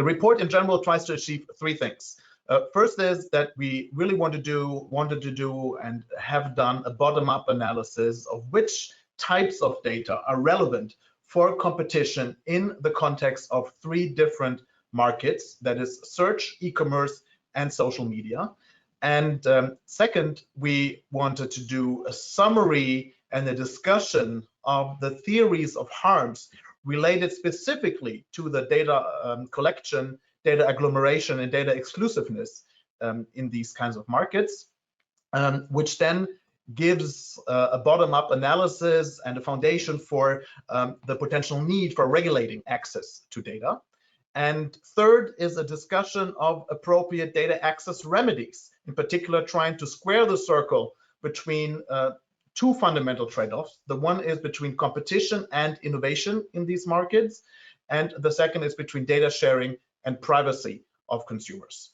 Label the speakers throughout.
Speaker 1: The report in general tries to achieve three things. First is that we really wanted to do and have done a bottom-up analysis of which types of data are relevant for competition in the context of three different markets, that is search, e-commerce, and social media. And second, we wanted to do a summary and a discussion of the theories of harms related specifically to the data collection, data agglomeration, and data exclusiveness in these kinds of markets, which then gives a bottom-up analysis and a foundation for the potential need for regulating access to data. And third is a discussion of appropriate data access remedies, in particular trying to square the circle between two fundamental trade-offs. The one is between competition and innovation in these markets, and the second is between data sharing and privacy of consumers.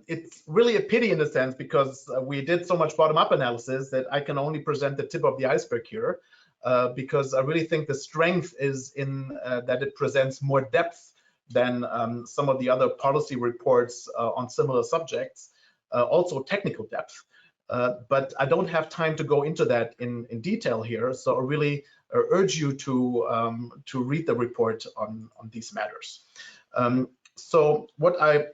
Speaker 1: It's really a pity in a sense, because we did so much bottom-up analysis that I can only present the tip of the iceberg here, because I really think the strength is in that it presents more depth than some of the other policy reports on similar subjects, also technical depth. But I don't have time to go into that in detail here, so I really urge you to read the report on these matters. So what I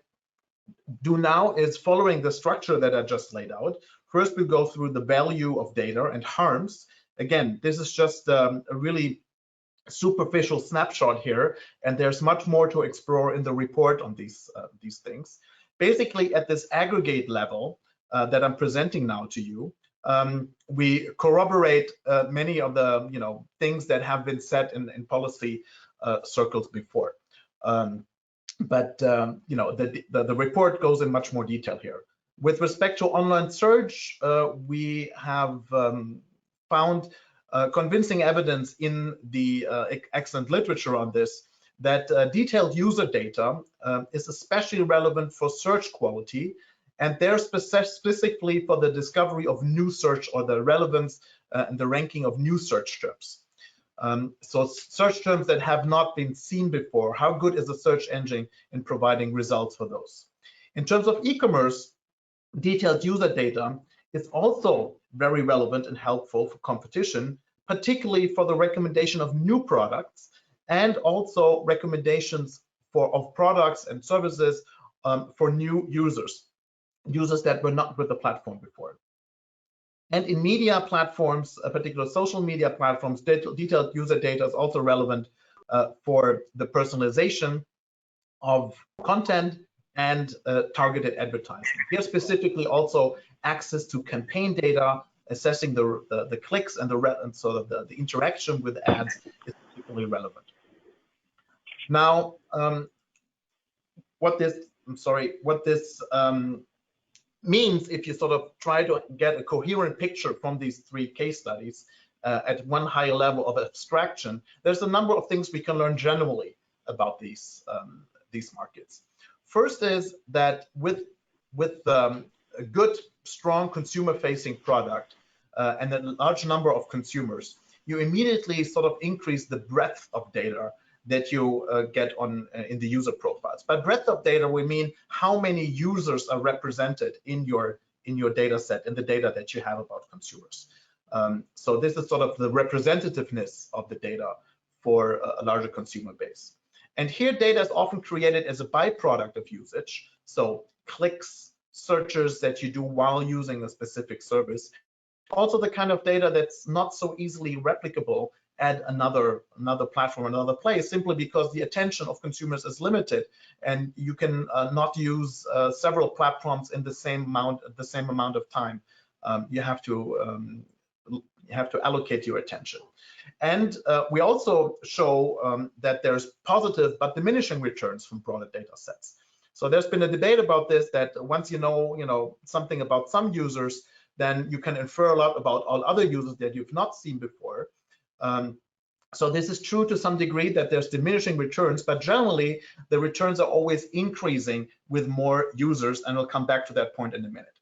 Speaker 1: do now is, following the structure that I just laid out, first we go through the value of data and harms. Again, this is just a really superficial snapshot here, and there's much more to explore in the report on these things. Basically, at this aggregate level that I'm presenting now to you, we corroborate many of the things that have been said in policy circles before. But the report goes in much more detail here. With respect to online search, we have found convincing evidence in the excellent literature on this that detailed user data is especially relevant for search quality, and they're specifically for the discovery of new search, or the relevance and the ranking of new search terms. So search terms that have not been seen before, how good is a search engine in providing results for those? In terms of e-commerce, detailed user data is also very relevant and helpful for competition, particularly for the recommendation of new products, and also recommendations of products and services for new users that were not with the platform before. And in media platforms, particular social media platforms, detailed user data is also relevant for the personalization of content and targeted advertising. Here specifically also access to campaign data, assessing the clicks and sort of the interaction with ads is particularly relevant. Now, what this means, if you sort of try to get a coherent picture from these three case studies at one higher level of abstraction, there's a number of things we can learn generally about these markets. First is that with a good, strong consumer-facing product and a large number of consumers, you immediately sort of increase the breadth of data that you get in the user profiles. By breadth of data, we mean how many users are represented in your data set, in the data that you have about consumers. So this is sort of the representativeness of the data for a larger consumer base. And here data is often created as a byproduct of usage. So clicks, searches that you do while using a specific service. Also the kind of data that's not so easily replicable at another platform, another place, simply because the attention of consumers is limited, and you can not use several platforms in the same amount of time. You have to allocate your attention. And we also show that there's positive but diminishing returns from broader data sets. So there's been a debate about this, that once you know something about some users, then you can infer a lot about all other users that you've not seen before. So this is true to some degree, that there's diminishing returns, but generally the returns are always increasing with more users, and I'll come back to that point in a minute.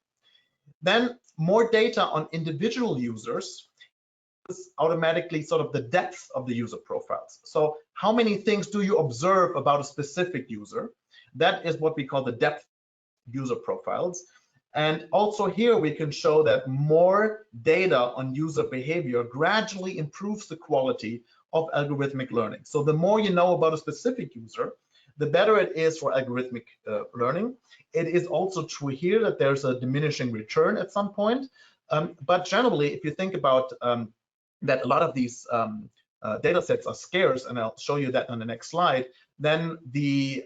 Speaker 1: Then more data on individual users automatically sort of the depth of the user profiles. So how many things do you observe about a specific user? That is what we call the depth user profiles. And also here we can show that more data on user behavior gradually improves the quality of algorithmic learning. So the more you know about a specific user, the better it is for algorithmic learning. It is also true here that there's a diminishing return at some point. But generally, if you think about that a lot of these data sets are scarce, and I'll show you that on the next slide, then the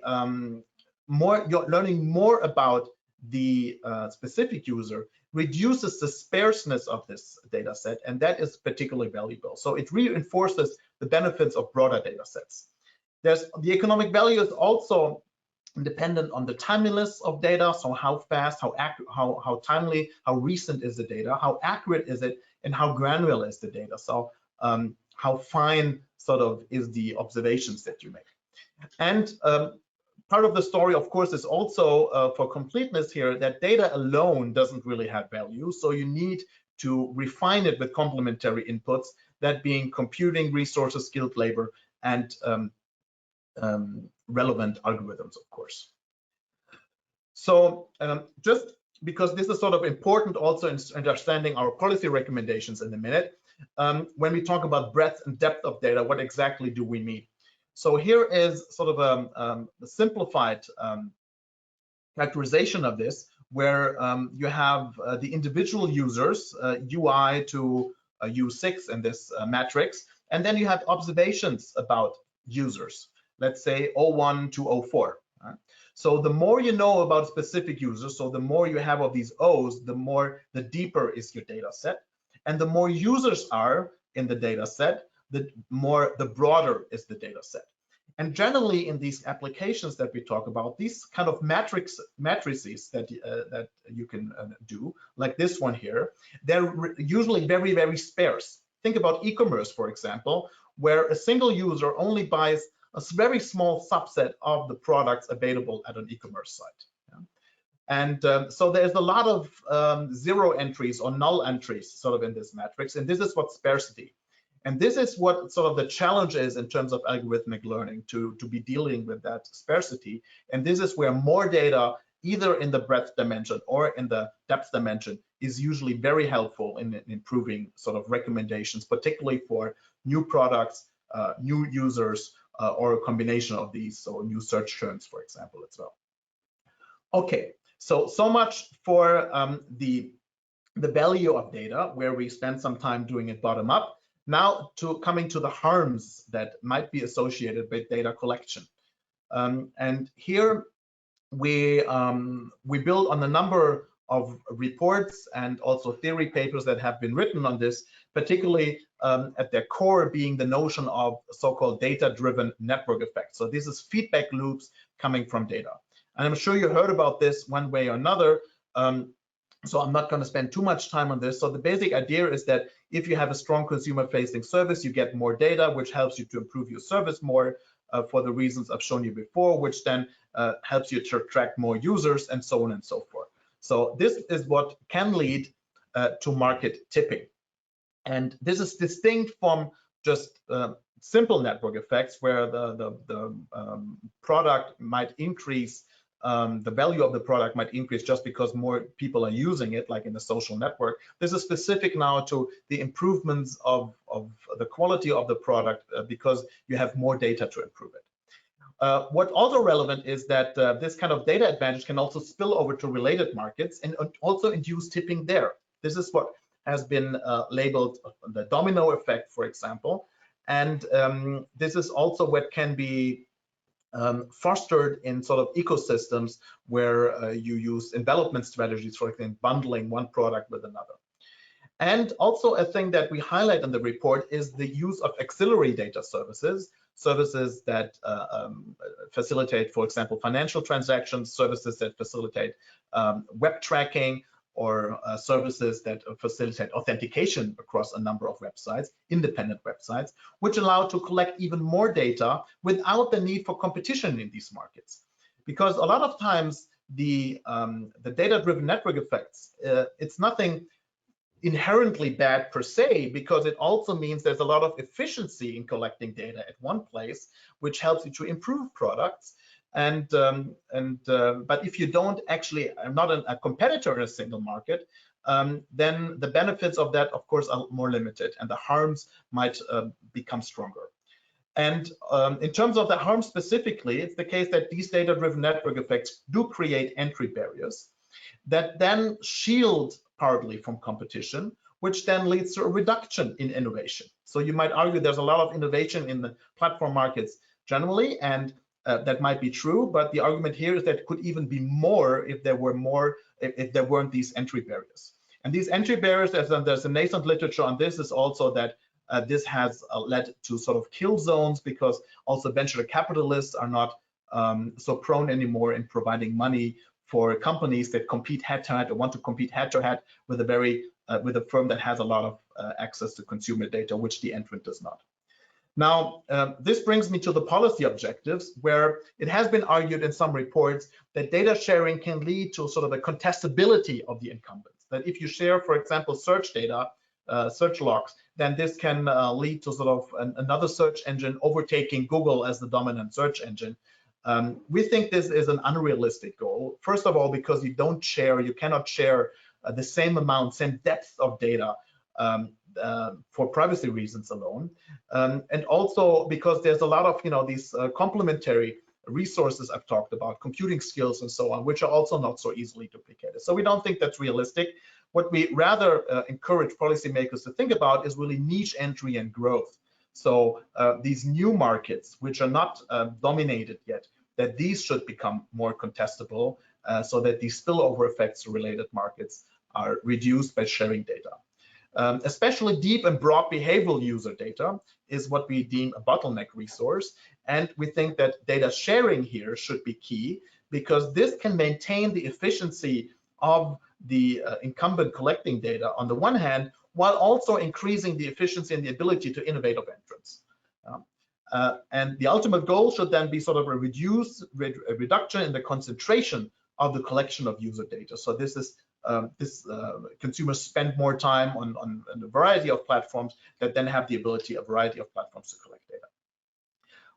Speaker 1: more you're learning more about the specific user reduces the sparseness of this data set, and that is particularly valuable. So it reinforces the benefits of broader data sets. There's the economic value is also dependent on the timeliness of data, so how fast, how accurate, how timely, how recent is the data, how accurate is it, and how granular is the data. So how fine sort of is the observations that you make. And part of the story, of course, is also for completeness here that data alone doesn't really have value. So you need to refine it with complementary inputs, that being computing resources, skilled labor, and relevant algorithms, of course. So just because this is sort of important also in understanding our policy recommendations in a minute, when we talk about breadth and depth of data, what exactly do we mean? So here is sort of a simplified characterization of this, where you have the individual users, UI to U6 in this matrix, and then you have observations about users, let's say 01 to 04. Right? So the more you know about specific users, so the more you have of these O's, the deeper is your data set, and the more users are in the data set, the broader is the data set. And generally in these applications that we talk about, these kind of matrices that you can do, like this one here, they're usually very, very sparse. Think about e-commerce, for example, where a single user only buys a very small subset of the products available at an e-commerce site. Yeah? And so there's a lot of zero entries or null entries sort of in this matrix, and this is what sparsity. And this is what sort of the challenge is in terms of algorithmic learning, to be dealing with that sparsity. And this is where more data, either in the breadth dimension or in the depth dimension, is usually very helpful in improving sort of recommendations, particularly for new products, new users, or a combination of these, so new search terms, for example, as well. Okay, so much for the value of data, where we spend some time doing it bottom up. Now coming to the harms that might be associated with data collection. And here we build on a number of reports and also theory papers that have been written on this, particularly at their core being the notion of so-called data-driven network effects. So this is feedback loops coming from data. And I'm sure you heard about this one way or another. So I'm not going to spend too much time on this. So the basic idea is that if you have a strong consumer-facing service, you get more data, which helps you to improve your service more for the reasons I've shown you before, which then helps you to attract more users, and so on and so forth. So this is what can lead to market tipping. And this is distinct from just simple network effects, where the product might increase, the value of the product might increase just because more people are using it, like in the social network. This is specific now to the improvements of the quality of the product because you have more data to improve it. What's also relevant is that this kind of data advantage can also spill over to related markets and also induce tipping there. This is what has been labeled the domino effect, for example. And this is also what can be fostered in sort of ecosystems where you use envelopment strategies, for example, bundling one product with another. And also a thing that we highlight in the report is the use of auxiliary data services that facilitate, for example, financial transactions, services that facilitate web tracking, or services that facilitate authentication across a number of websites, independent websites, which allow to collect even more data without the need for competition in these markets. Because a lot of times the data-driven network effects, it's nothing inherently bad per se, because it also means there's a lot of efficiency in collecting data at one place, which helps you to improve products. But if you don't actually are not a competitor in a single market, then the benefits of that, of course, are more limited, and the harms might become stronger. And in terms of the harm specifically, it's the case that these data-driven network effects do create entry barriers that then shield partly from competition, which then leads to a reduction in innovation. So you might argue there's a lot of innovation in the platform markets generally, and that might be true, but the argument here is that it could even be more if there weren't these entry barriers. And these entry barriers, there's a nascent literature on this, is also that this has led to sort of kill zones, because also venture capitalists are not so prone anymore in providing money for companies that compete head-to-head or want to compete head-to-head with a firm that has a lot of access to consumer data, which the entrant does not. Now, this brings me to the policy objectives, where it has been argued in some reports that data sharing can lead to sort of a contestability of the incumbents. That if you share, for example, search data, search logs, then this can lead to sort of another search engine overtaking Google as the dominant search engine. We think this is an unrealistic goal. First of all, because you cannot share the same amount, same depth of data for privacy reasons alone, and also because there's a lot of these complementary resources I've talked about, computing skills and so on, which are also not so easily duplicated. So we don't think that's realistic. What we rather encourage policymakers to think about is really niche entry and growth. So these new markets, which are not dominated yet, that these should become more contestable, so that these spillover effects to related markets are reduced by sharing data. Especially deep and broad behavioral user data is what we deem a bottleneck resource. And we think that data sharing here should be key, because this can maintain the efficiency of the incumbent collecting data on the one hand, while also increasing the efficiency and the ability to innovate of entrants. And the ultimate goal should then be sort of a reduction in the concentration of the collection of user data. So this is consumers spend more time on a variety of platforms that then have the ability, a variety of platforms to collect data.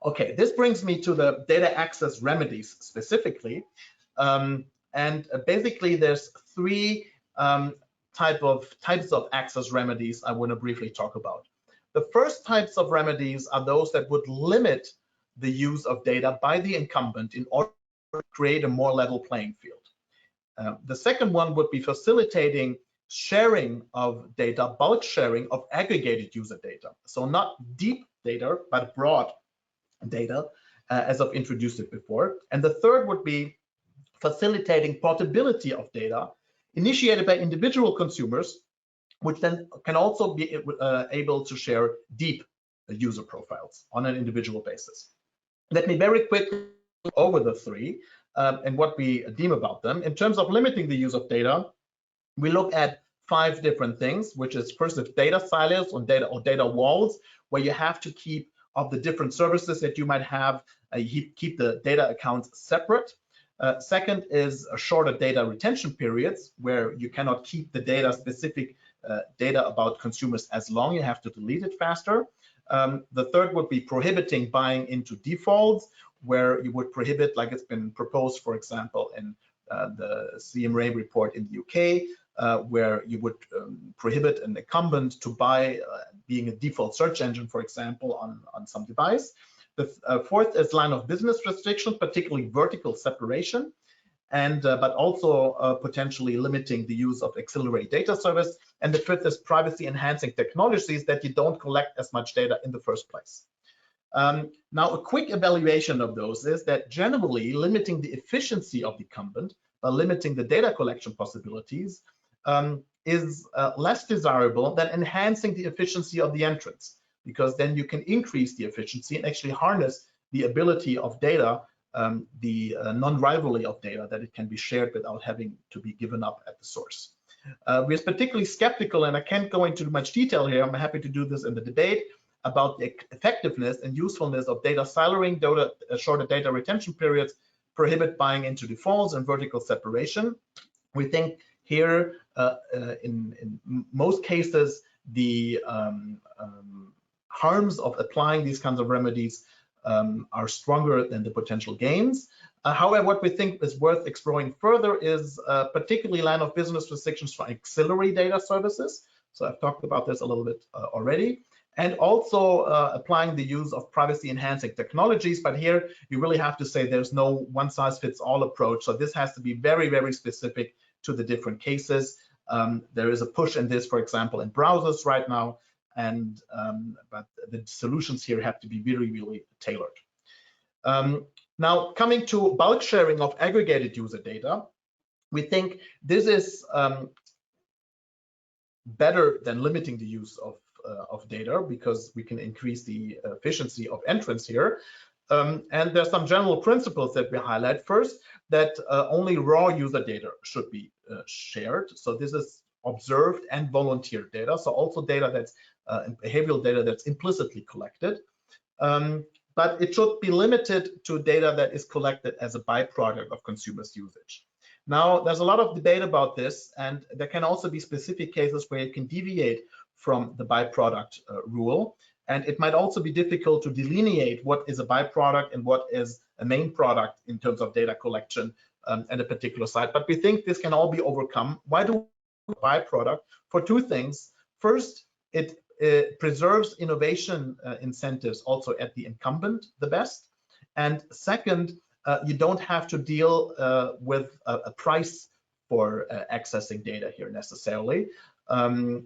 Speaker 1: Okay, this brings me to the data access remedies specifically. And basically there's three types of access remedies I want to briefly talk about. The first types of remedies are those that would limit the use of data by the incumbent in order to create a more level playing field. The second one would be facilitating sharing of data, bulk sharing of aggregated user data. So not deep data, but broad data, as I've introduced it before. And the third would be facilitating portability of data initiated by individual consumers, which then can also be able to share deep user profiles on an individual basis. Let me very quickly go over the three and what we deem about them. In terms of limiting the use of data, we look at 5 different things, which is first, it's data silos or data walls, where you have to keep of the different services that you might have, you keep the data accounts separate. Second is a shorter data retention periods, where you cannot keep the data specific data about consumers as long, you have to delete it faster. The third would be prohibiting buying into defaults, where you would prohibit, like it's been proposed, for example, in the CERRE report in the UK, where you would prohibit an incumbent to buy being a default search engine, for example, on some device. The fourth is line of business restrictions, particularly vertical separation, and but also potentially limiting the use of accelerated data service. And the fifth is privacy enhancing technologies that you don't collect as much data in the first place. Now, a quick evaluation of those is that generally limiting the efficiency of the incumbent by limiting the data collection possibilities is less desirable than enhancing the efficiency of the entrants, because then you can increase the efficiency and actually harness the ability of data, the non-rivalry of data, that it can be shared without having to be given up at the source. We're particularly skeptical, and I can't go into much detail here, I'm happy to do this in the debate, about the effectiveness and usefulness of data siloing, shorter data retention periods, prohibit buying into defaults, and vertical separation. We think Here, in most cases, the harms of applying these kinds of remedies are stronger than the potential gains. However, what we think is worth exploring further is particularly line of business restrictions for auxiliary data services. So I've talked about this a little bit already. And also applying the use of privacy enhancing technologies. But here you really have to say there's no one size fits all approach. So this has to be very, very specific to the different cases. There is a push in this, for example, in browsers right now. And but the solutions here have to be really, really tailored. Now, coming to bulk sharing of aggregated user data, we think this is better than limiting the use of data, because we can increase the efficiency of entrants here. And there's some general principles that we highlight. First, that only raw user data should be shared. So this is observed and volunteer data. So also data that's behavioral data that's implicitly collected. But it should be limited to data that is collected as a byproduct of consumers' usage. Now, there's a lot of debate about this, and there can also be specific cases where you can deviate from the byproduct rule. And it might also be difficult to delineate what is a byproduct and what is a main product in terms of data collection at a particular site. But we think this can all be overcome. Why do we byproduct? For two things. First, it preserves innovation incentives also at the incumbent the best. And second, you don't have to deal with a price for accessing data here necessarily.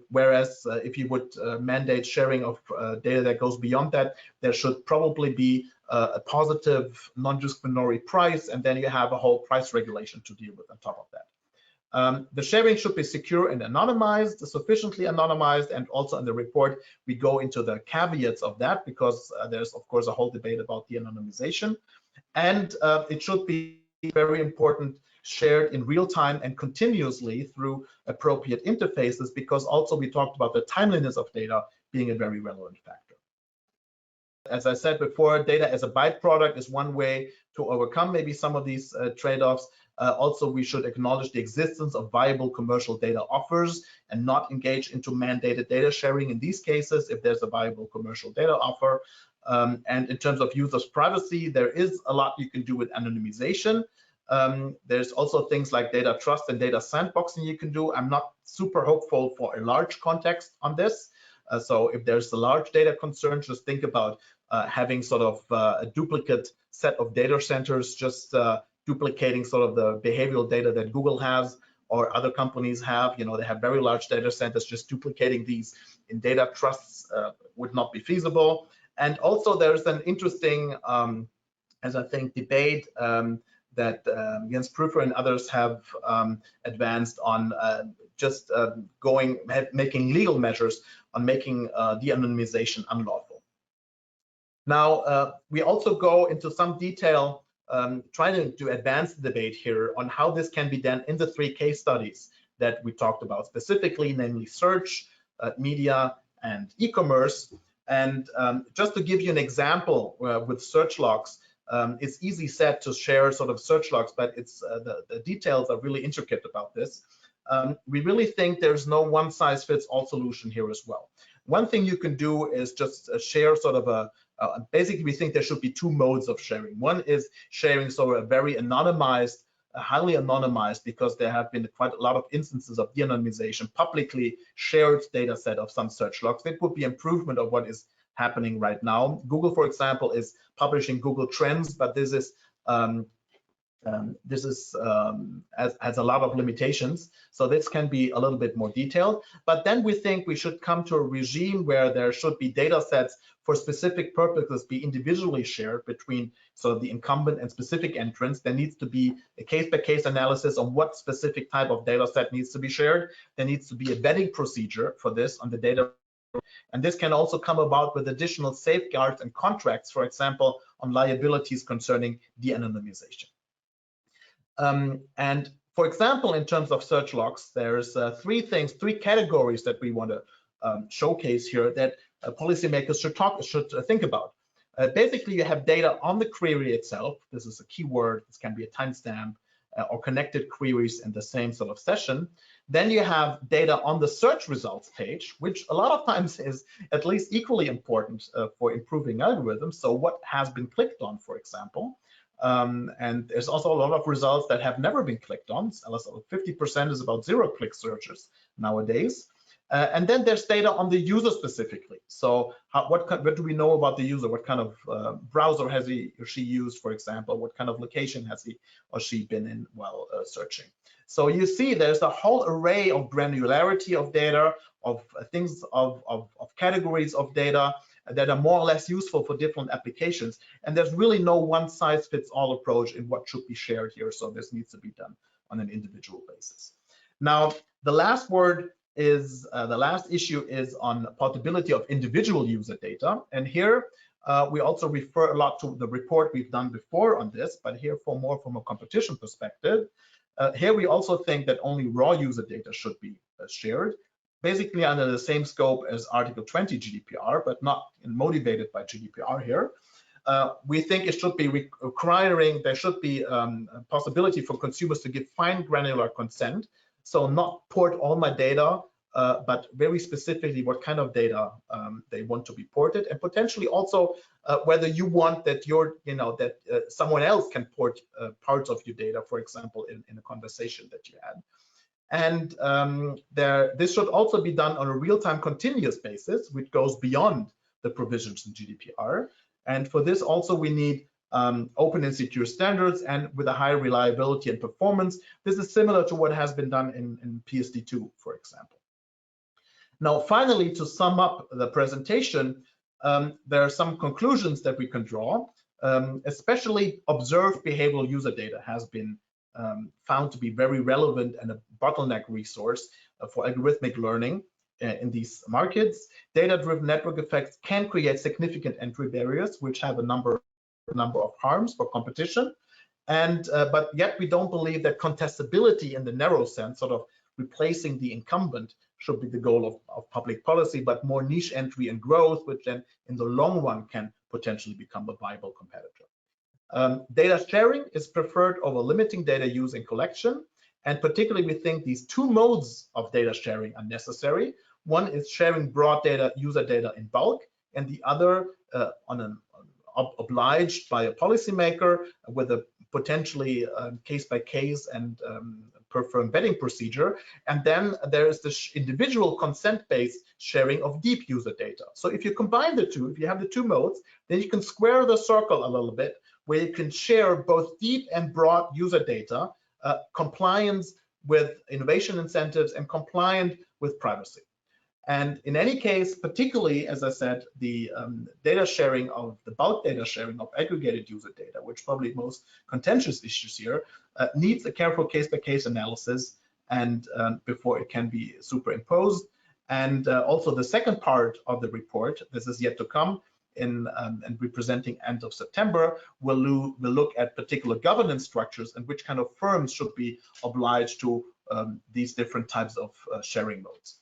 Speaker 1: Whereas if you would mandate sharing of data that goes beyond that, there should probably be a positive non-discriminatory price, and then you have a whole price regulation to deal with on top of that. The sharing should be secure and anonymized, sufficiently anonymized, and also in the report we go into the caveats of that, because there's of course a whole debate about the anonymization. And it should be very important, shared in real time and continuously through appropriate interfaces, because also we talked about the timeliness of data being a very relevant factor. As I said before, data as a byproduct is one way to overcome maybe some of these trade-offs. Also, we should acknowledge the existence of viable commercial data offers and not engage into mandated data sharing in these cases if there's a viable commercial data offer. And in terms of users' privacy, there is a lot you can do with anonymization. There's also things like data trust and data sandboxing you can do. I'm not super hopeful for a large context on this. So if there's a large data concern, just think about having sort of a duplicate set of data centers, just duplicating sort of the behavioral data that Google has or other companies have. You know, they have very large data centers. Just duplicating these in data trusts would not be feasible. And also there's an interesting, as I think, debate that Jan Krämer and others have advanced on just making legal measures on making de-anonymization unlawful. Now, we also go into some detail trying to advance the debate here on how this can be done in the 3 case studies that we talked about specifically, namely search, media, and e-commerce. And just to give you an example with search logs, it's easy said to share sort of search logs, but it's the details are really intricate about this. We really think there's no one-size-fits-all solution here as well. One thing you can do is just share sort of basically we think there should be 2 modes of sharing. One is sharing sort of a very anonymized, highly anonymized, because there have been quite a lot of instances of de-anonymization, publicly shared data set of some search logs. That would be improvement of what is happening right now. Google, for example, is publishing Google Trends, but this is has a lot of limitations. So this can be a little bit more detailed. But then we think we should come to a regime where there should be data sets for specific purposes be individually shared between sort of the incumbent and specific entrants. There needs to be a case-by-case analysis on what specific type of data set needs to be shared. There needs to be a vetting procedure for this on the data. And this can also come about with additional safeguards and contracts, for example, on liabilities concerning de-anonymization. And for example, in terms of search logs, there's 3 categories that we want to showcase here that policymakers should think about. Basically, you have data on the query itself. This is a keyword. This can be a timestamp. or connected queries in the same sort of session. Then you have data on the search results page, which a lot of times is at least equally important for improving algorithms. So what has been clicked on, for example. And there's also a lot of results that have never been clicked on. So 50% is about zero-click searches nowadays. And then there's data on the user specifically. So what do we know about the user? What kind of browser has he or she used, for example? What kind of location has he or she been in while searching? So you see there's a whole array of granularity of data, of things, of categories of data that are more or less useful for different applications. And there's really no one-size-fits-all approach in what should be shared here. So this needs to be done on an individual basis. Now, the last word is, the last issue is on portability of individual user data. And here we also refer a lot to the report we've done before on this, but here for more from a competition perspective. Here we also think that only raw user data should be shared, basically under the same scope as Article 20 GDPR, but not motivated by GDPR here. We think it should be requiring, there should be a possibility for consumers to give fine granular consent. So not port all my data, but very specifically what kind of data they want to be ported, and potentially also whether you want that someone else can port parts of your data, for example, in a conversation that you had. And this should also be done on a real-time continuous basis, which goes beyond the provisions in GDPR. And for this also we need open and secure standards and with a high reliability and performance. This is similar to what has been done in PSD2, for example. Now, finally, to sum up the presentation, there are some conclusions that we can draw. Especially observed behavioral user data has been found to be very relevant and a bottleneck resource for algorithmic learning in these markets. Data-driven network effects can create significant entry barriers, which have a number of harms for competition. And but yet we don't believe that contestability in the narrow sense, sort of replacing the incumbent, should be the goal of public policy, but more niche entry and growth, which then in the long run can potentially become a viable competitor. Data sharing is preferred over limiting data use and collection. And particularly, we think these two modes of data sharing are necessary. One is sharing broad data, user data in bulk, and the other obliged by a policymaker with a potentially case-by-case and per firm vetting procedure. And then there is the individual consent-based sharing of deep user data. So if you combine the two, if you have the two modes, then you can square the circle a little bit, where you can share both deep and broad user data, compliance with innovation incentives and compliant with privacy. And in any case, particularly, as I said, the data sharing of the bulk data sharing of aggregated user data, which probably most contentious issues here, needs a careful case-by-case analysis and before it can be superimposed. And also the second part of the report, this is yet to come, and representing end of September, will look at particular governance structures and which kind of firms should be obliged to these different types of sharing modes.